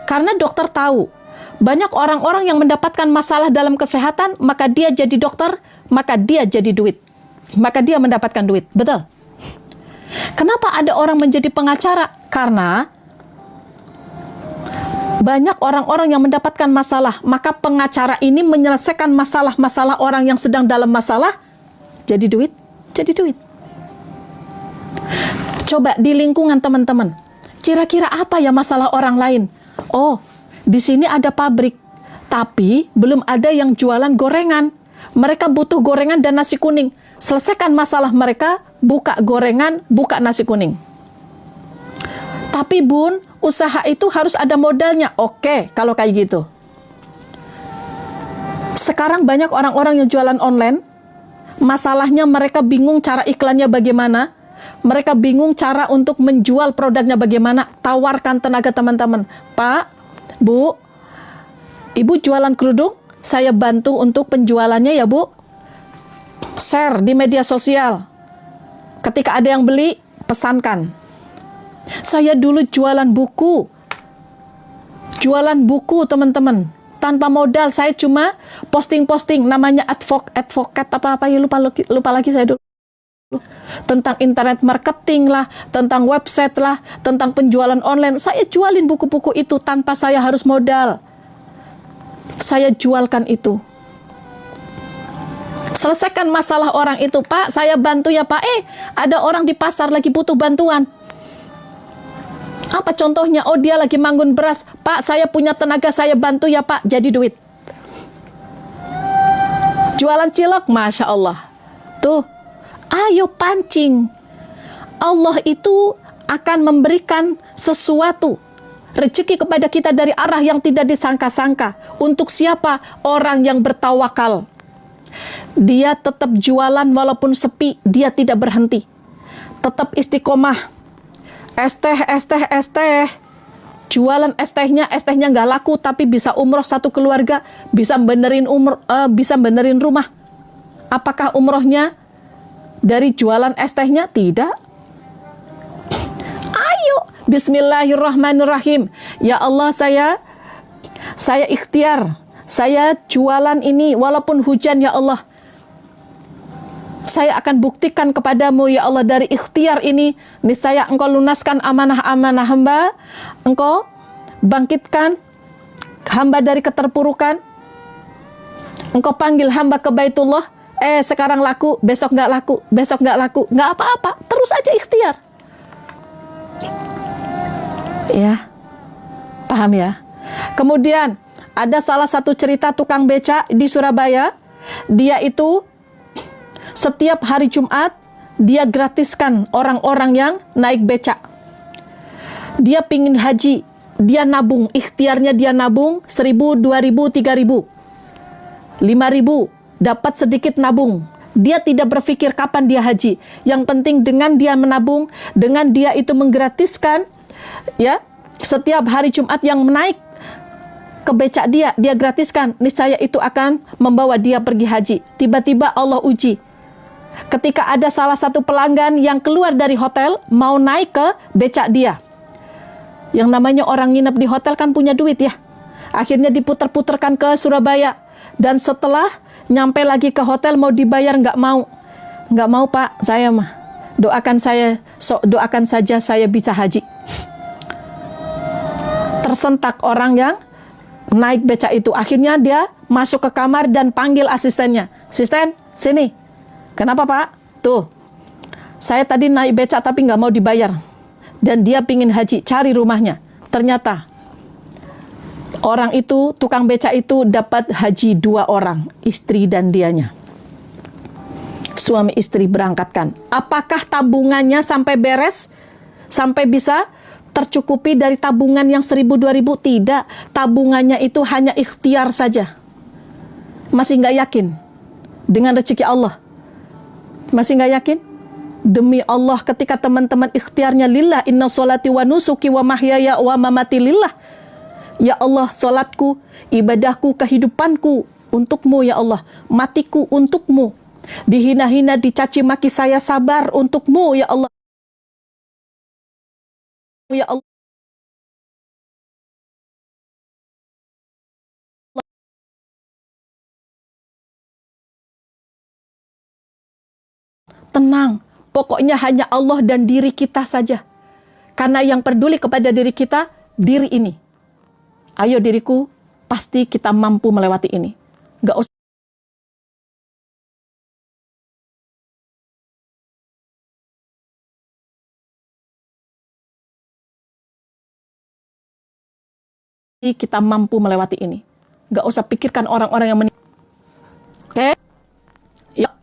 Karena dokter tahu banyak orang-orang yang mendapatkan masalah dalam kesehatan, maka dia jadi dokter, maka dia jadi duit, maka dia mendapatkan duit. Betul. Kenapa ada orang menjadi pengacara? Karena Banyak orang-orang yang mendapatkan masalah, maka pengacara ini menyelesaikan masalah-masalah orang yang sedang dalam masalah, jadi duit, jadi duit. Coba di lingkungan teman-teman, kira-kira apa ya masalah orang lain? Oh, di sini ada pabrik, tapi belum ada yang jualan gorengan. Mereka butuh gorengan dan nasi kuning. Selesaikan masalah mereka, buka gorengan, buka nasi kuning. Tapi Bun, usaha itu harus ada modalnya. Oke, kalau kayak gitu. Sekarang banyak orang-orang yang jualan online. Masalahnya mereka bingung cara iklannya bagaimana. Mereka bingung cara untuk menjual produknya bagaimana. Tawarkan tenaga teman-teman. Pak, Bu, Ibu jualan kerudung? Saya bantu untuk penjualannya ya Bu. Share di media sosial. Ketika ada yang beli, pesankan. Saya dulu jualan buku. Jualan buku teman-teman. Tanpa modal, saya cuma posting-posting. Namanya advocate apa-apa ya, lupa lagi saya dulu. Tentang internet marketing lah, tentang website lah, tentang penjualan online. Saya jualin buku-buku itu tanpa saya harus modal. Saya jualkan itu. Selesaikan masalah orang itu. Pak, saya bantu ya Pak. Ada orang di pasar lagi butuh bantuan. Apa contohnya? Oh, dia lagi manggun beras. Pak, saya punya tenaga, saya bantu ya Pak. Jadi duit. Jualan cilok, Masya Allah. Tuh, ayo pancing. Allah itu akan memberikan sesuatu, rezeki kepada kita dari arah yang tidak disangka-sangka. Untuk siapa? Orang yang bertawakal. Dia tetap jualan walaupun sepi, dia tidak berhenti. Tetap istiqomah. Es teh. Jualan es tehnya nggak laku, tapi bisa umroh satu keluarga, bisa benerin rumah. Apakah umrohnya dari jualan es tehnya? Tidak. Ayo, Bismillahirrahmanirrahim. Ya Allah, saya ikhtiar, saya jualan ini walaupun hujan ya Allah. Saya akan buktikan kepadamu ya Allah, dari ikhtiar ini niscaya engkau lunaskan amanah-amanah hamba, engkau bangkitkan hamba dari keterpurukan, engkau panggil hamba ke Baitullah. Sekarang laku, besok nggak laku, nggak apa-apa, terus aja ikhtiar. Ya, paham ya? Kemudian ada salah satu cerita tukang beca di Surabaya. Dia itu setiap hari Jumat, dia gratiskan orang-orang yang naik becak. Dia pingin haji, dia nabung, ikhtiarnya dia nabung 1.000, 2.000, 3.000, 5.000, dapat sedikit nabung. Dia tidak berpikir kapan dia haji. Yang penting dengan dia menabung, dengan dia itu menggratiskan, ya, setiap hari Jumat yang menaik ke becak dia gratiskan, niscaya itu akan membawa dia pergi haji. Tiba-tiba Allah uji. Ketika ada salah satu pelanggan yang keluar dari hotel, mau naik ke becak dia. Yang namanya orang nginep di hotel kan punya duit ya. Akhirnya diputer-puterkan ke Surabaya. Dan setelah nyampe lagi ke hotel mau dibayar, nggak mau. Nggak mau Pak, saya mah. Doakan saja saya bisa haji. Tersentak orang yang naik becak itu. Akhirnya dia masuk ke kamar dan panggil asistennya. Asisten, sini. Kenapa Pak? Tuh, saya tadi naik becak tapi nggak mau dibayar. Dan dia pingin haji, cari rumahnya. Ternyata orang itu, tukang becak itu dapat haji 2 orang, istri dan dianya. Suami istri berangkatkan. Apakah tabungannya sampai beres? Sampai bisa tercukupi dari tabungan yang 1.000, 2.000? Tidak. Tabungannya itu hanya ikhtiar saja. Masih nggak yakin dengan rezeki Allah? Masih nggak yakin? Demi Allah, ketika teman-teman ikhtiarnya lillah, inna sholati wa nusuki wa mahyaya wa mamati lillah. Ya Allah, salatku, ibadahku, kehidupanku untukmu ya Allah. Matiku untukmu. Dihina-hina, dicaci maki, saya sabar untukmu ya Allah. Ya Allah. Tenang, pokoknya hanya Allah dan diri kita saja. Karena yang peduli kepada diri kita, diri ini. Ayo diriku, pasti kita mampu melewati ini. Gak usah kita mampu melewati ini. Gak usah pikirkan orang-orang yang meninggal. Oke? Ya.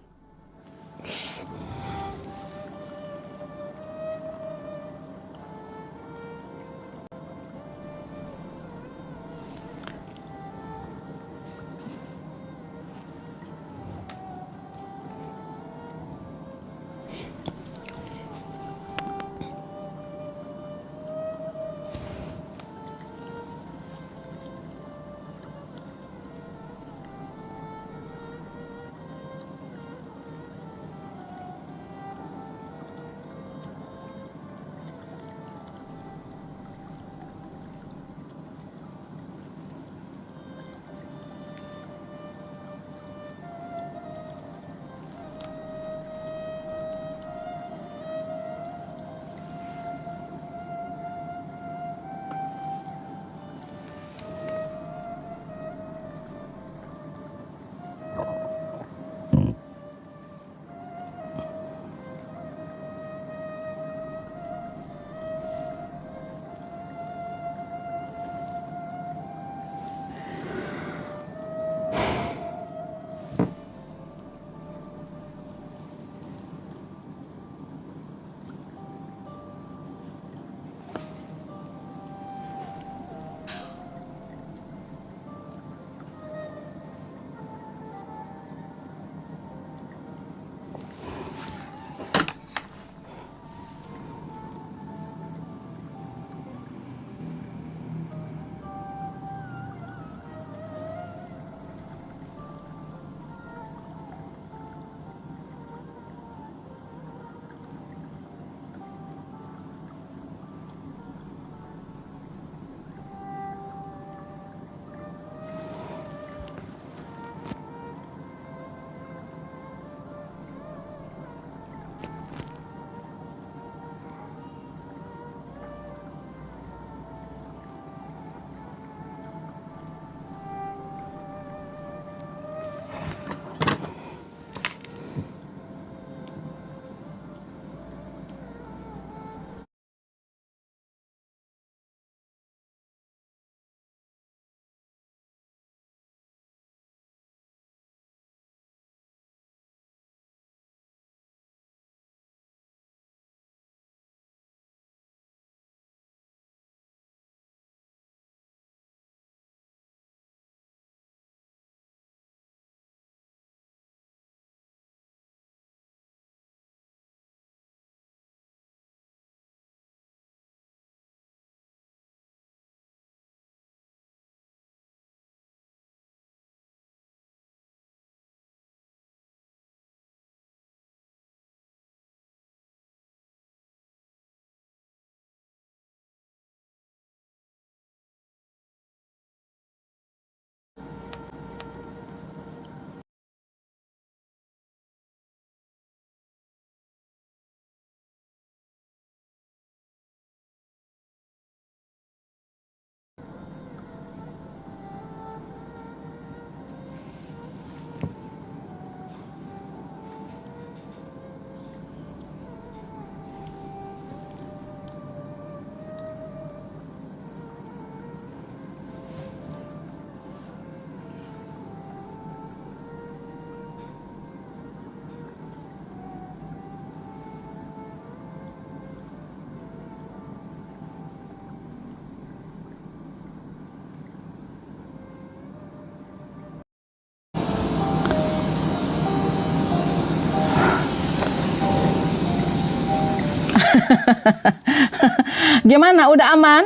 Gimana? Udah aman?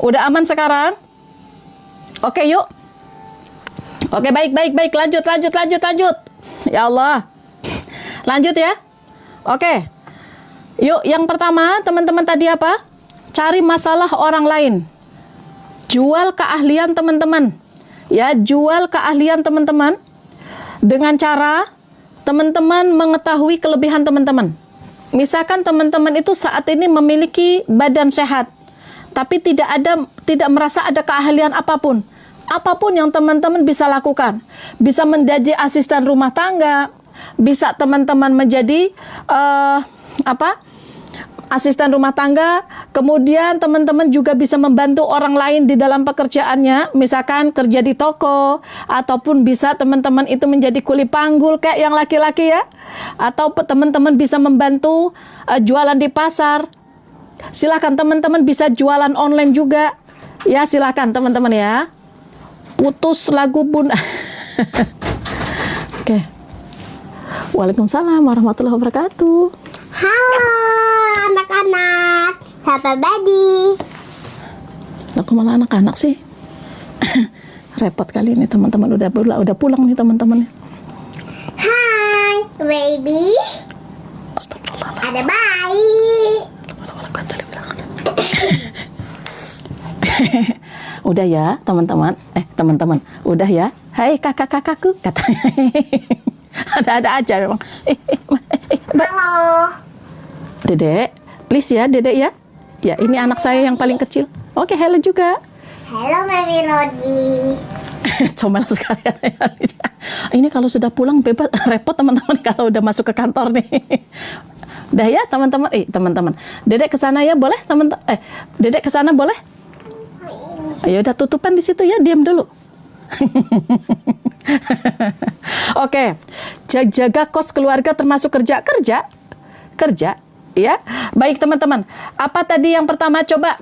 Udah aman sekarang? Oke, yuk. Oke, baik. Lanjut. Ya Allah. Lanjut ya. Oke. Yuk, yang pertama, teman-teman tadi apa? Cari masalah orang lain. Jual keahlian teman-teman. Ya, jual keahlian teman-teman dengan cara teman-teman mengetahui kelebihan teman-teman. Misalkan teman-teman itu saat ini memiliki badan sehat, tapi tidak merasa ada keahlian apapun. Apapun yang teman-teman bisa lakukan. Bisa menjadi asisten rumah tangga, bisa teman-teman menjadi asisten rumah tangga, kemudian teman-teman juga bisa membantu orang lain di dalam pekerjaannya, misalkan kerja di toko, ataupun bisa teman-teman itu menjadi kuli panggul kayak yang laki-laki ya, atau teman-teman bisa membantu jualan di pasar. Silakan teman-teman bisa jualan online juga, ya silakan teman-teman ya. Putus lagu bun. Oke. Waalaikumsalam warahmatullahi wabarakatuh. Halo anak-anak, sahabat Badi. Aku malah anak-anak sih. Repot kali ini teman-teman, udah pulang nih teman-teman. Hai baby. Astagfirullah. Ada bayi. Udah ya teman-teman, teman-teman, udah ya. Hai kakak-kakakku, katanya. Ada-ada aja memang. Halo. Dedek, please ya, Dedek ya. Ya, ini anak saya yang paling kecil. Oke, hello juga. Halo Mami Rodi. Comel sekali. Ini kalau sudah pulang bebas, repot teman-teman kalau udah masuk ke kantor nih. Udah ya teman-teman, teman-teman. Dedek ke sana ya, boleh teman-teman. Dedek ke sana boleh? Ayo udah tutupan di situ ya, diam dulu. Oke. Jaga kos keluarga termasuk kerja, ya. Baik teman-teman. Apa tadi yang pertama? Coba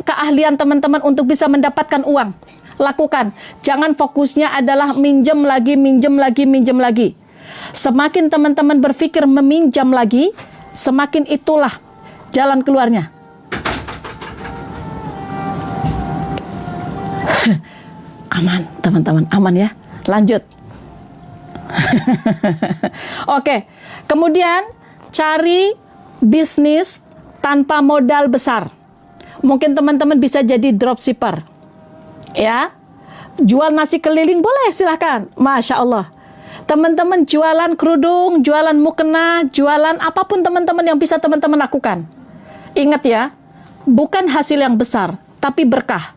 keahlian teman-teman untuk bisa mendapatkan uang. Lakukan. Jangan fokusnya adalah minjem lagi. Semakin teman-teman berpikir meminjam lagi, semakin itulah jalan keluarnya. Aman, teman-teman, aman ya. Lanjut. Oke. Kemudian cari bisnis tanpa modal besar. Mungkin teman-teman bisa jadi dropshipper. Ya. Jual nasi keliling boleh, silahkan. Masya Allah. Teman-teman jualan kerudung, jualan mukena, jualan apapun teman-teman yang bisa teman-teman lakukan. Ingat ya, bukan hasil yang besar, tapi berkah.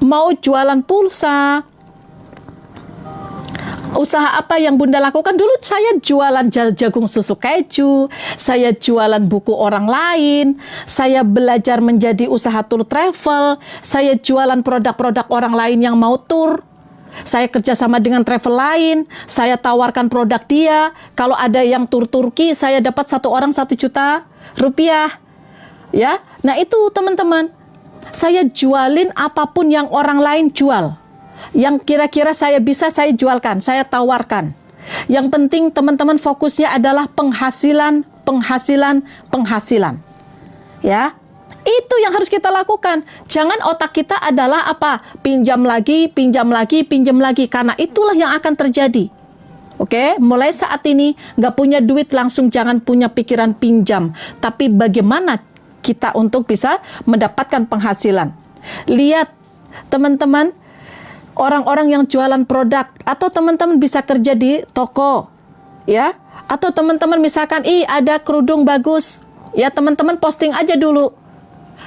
Mau jualan pulsa, usaha apa yang Bunda lakukan? Dulu saya jualan jagung susu keju, saya jualan buku orang lain, saya belajar menjadi usaha tour travel, saya jualan produk-produk orang lain yang mau tour. Saya kerjasama dengan travel lain, saya tawarkan produk dia. Kalau ada yang tur Turki, saya dapat 1 orang 1 juta rupiah. Ya, nah itu teman-teman. Saya jualin apapun yang orang lain jual. Yang kira-kira saya bisa, saya jualkan, saya tawarkan. Yang penting teman-teman fokusnya adalah penghasilan. Ya. Itu yang harus kita lakukan. Jangan otak kita adalah apa? Pinjam lagi. Karena itulah yang akan terjadi. Oke, mulai saat ini nggak punya duit langsung jangan punya pikiran pinjam. Tapi bagaimana kita untuk bisa mendapatkan penghasilan. Lihat teman-teman, orang-orang yang jualan produk, atau teman-teman bisa kerja di toko, ya, atau teman-teman misalkan, ada kerudung bagus, ya teman-teman posting aja dulu.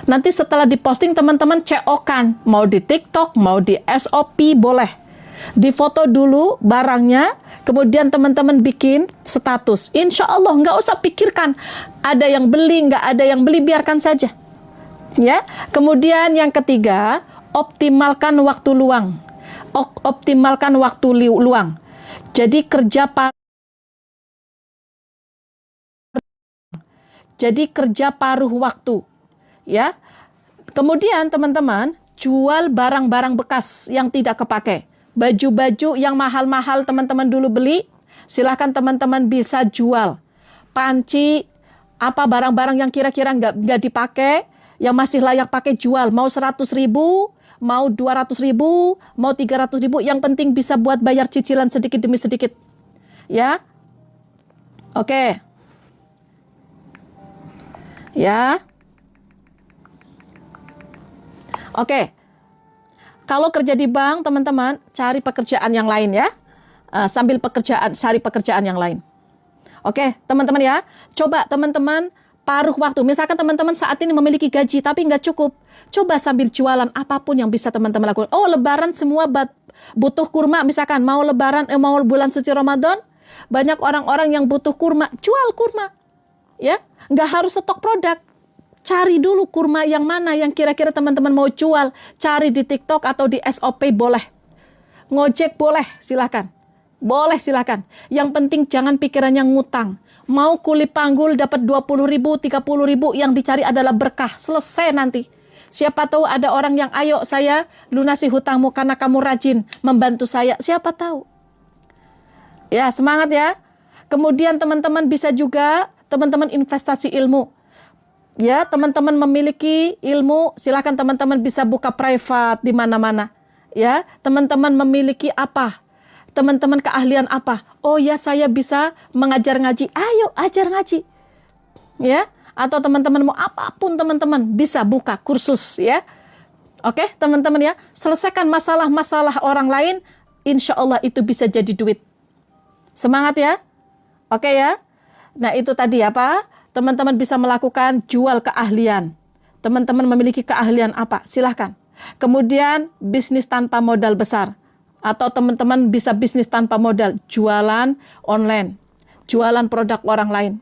Nanti setelah diposting teman-teman CO-kan, mau di TikTok, mau di SOP boleh. Difoto dulu barangnya, kemudian teman-teman bikin status. Insya Allah nggak usah pikirkan ada yang beli, nggak ada yang beli, biarkan saja. Ya. Kemudian yang ketiga, optimalkan waktu luang. Jadi kerja paruh waktu. Ya. Kemudian teman-teman jual barang-barang bekas yang tidak kepakai. Baju-baju yang mahal-mahal teman-teman dulu beli, silahkan teman-teman bisa jual. Panci, apa barang-barang yang kira-kira nggak dipakai, yang masih layak pakai, jual. Mau 100.000, mau 200.000, mau 300.000, yang penting bisa buat bayar cicilan sedikit demi sedikit. Ya. Oke. Ya. Oke. Kalau kerja di bank, teman-teman, cari pekerjaan yang lain ya. Cari pekerjaan yang lain. Oke, teman-teman ya. Coba teman-teman paruh waktu. Misalkan teman-teman saat ini memiliki gaji tapi nggak cukup, coba sambil jualan apapun yang bisa teman-teman lakukan. Oh, lebaran semua butuh kurma, misalkan mau lebaran, mau bulan suci Ramadan, banyak orang-orang yang butuh kurma, jual kurma. Ya, nggak harus stok produk. Cari dulu kurma yang mana yang kira-kira teman-teman mau jual. Cari di TikTok atau di SOP boleh. Ngojek boleh, silakan. Boleh, silakan. Yang penting jangan pikirannya ngutang. Mau kuli panggul dapat 20.000, 30.000, yang dicari adalah berkah. Selesai nanti. Siapa tahu ada orang yang, ayo saya lunasi hutangmu karena kamu rajin membantu saya. Siapa tahu. Ya, semangat ya. Kemudian teman-teman bisa juga, teman-teman investasi ilmu. Ya, teman-teman memiliki ilmu, silakan teman-teman bisa buka private di mana-mana. Ya, teman-teman memiliki apa? Teman-teman keahlian apa? Oh ya, saya bisa mengajar ngaji. Ayo, ajar ngaji. Ya, atau teman-teman mau apapun teman-teman bisa buka kursus ya. Oke, teman-teman ya, selesaikan masalah-masalah orang lain, insya Allah itu bisa jadi duit. Semangat ya. Oke ya. Nah, itu tadi apa? Teman-teman bisa melakukan jual keahlian. Teman-teman memiliki keahlian apa? Silahkan. Kemudian bisnis tanpa modal besar. Atau teman-teman bisa bisnis tanpa modal, jualan online, jualan produk orang lain.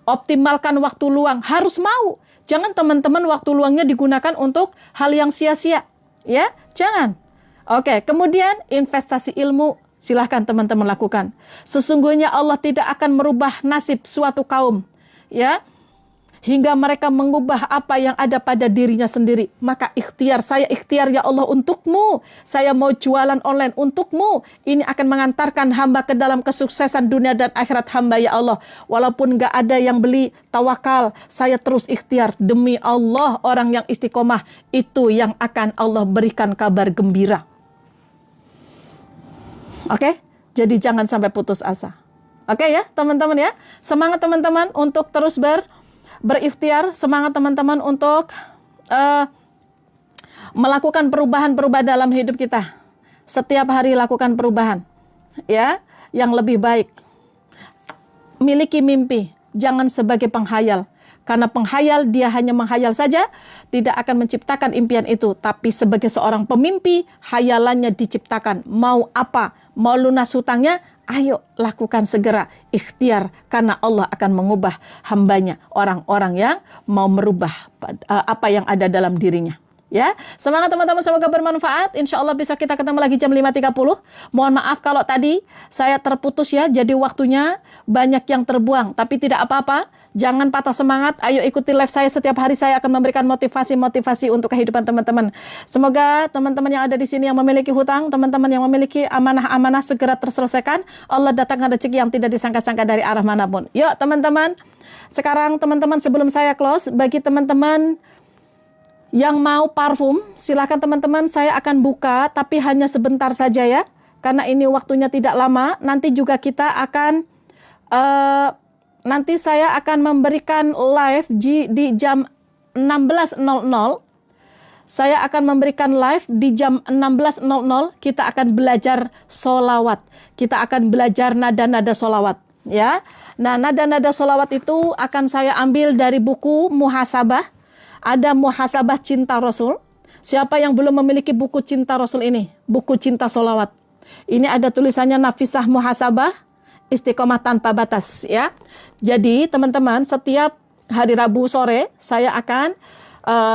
Optimalkan waktu luang, harus mau. Jangan teman-teman waktu luangnya digunakan untuk hal yang sia-sia. Ya, jangan. Oke, kemudian investasi ilmu, silahkan teman-teman lakukan. Sesungguhnya Allah tidak akan merubah nasib suatu kaum, ya, hingga mereka mengubah apa yang ada pada dirinya sendiri. Maka saya ikhtiar ya Allah untukmu. Saya mau jualan online untukmu. Ini akan mengantarkan hamba ke dalam kesuksesan dunia dan akhirat hamba ya Allah. Walaupun gak ada yang beli, tawakal. Saya terus ikhtiar. Demi Allah, orang yang istiqomah itu yang akan Allah berikan kabar gembira. Oke? Jadi jangan sampai putus asa. Oke ya teman-teman ya. Semangat teman-teman untuk terus berikhtiar, semangat teman-teman untuk melakukan perubahan-perubahan dalam hidup kita. Setiap hari lakukan perubahan, ya, yang lebih baik. Miliki mimpi, jangan sebagai penghayal. Karena penghayal dia hanya menghayal saja, tidak akan menciptakan impian itu. Tapi sebagai seorang pemimpi, hayalannya diciptakan. Mau apa? Mau lunas hutangnya? Ayo lakukan segera, ikhtiar, karena Allah akan mengubah hambanya, orang-orang yang mau merubah apa yang ada dalam dirinya. Ya, semangat teman-teman, semoga bermanfaat. Insya Allah bisa kita ketemu lagi jam 5.30. Mohon maaf kalau tadi saya terputus ya, jadi waktunya banyak yang terbuang. Tapi tidak apa-apa, jangan patah semangat. Ayo ikuti live saya setiap hari, saya akan memberikan motivasi-motivasi untuk kehidupan teman-teman. Semoga teman-teman yang ada di sini yang memiliki hutang, teman-teman yang memiliki amanah-amanah segera terselesaikan. Allah datangkan rezeki yang tidak disangka-sangka dari arah manapun. Yuk teman-teman, sekarang teman-teman sebelum saya close, bagi teman-teman yang mau parfum, silakan teman-teman, saya akan buka, tapi hanya sebentar saja ya, karena ini waktunya tidak lama. Nanti juga kita akan, nanti saya akan memberikan live di jam 16.00. Saya akan memberikan live di jam 16.00. Kita akan belajar sholawat. Kita akan belajar nada-nada sholawat. Ya, nah nada-nada sholawat itu akan saya ambil dari buku Muhasabah. Ada Muhasabah Cinta Rasul. Siapa yang belum memiliki buku Cinta Rasul ini? Buku Cinta Sholawat. Ini ada tulisannya Nafisah Muhasabah, Istiqomah Tanpa Batas. Ya. Jadi teman-teman, setiap hari Rabu sore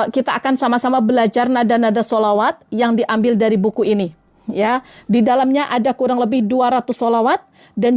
kita akan sama-sama belajar nada-nada sholawat yang diambil dari buku ini. Ya. Di dalamnya ada kurang lebih 200 sholawat dan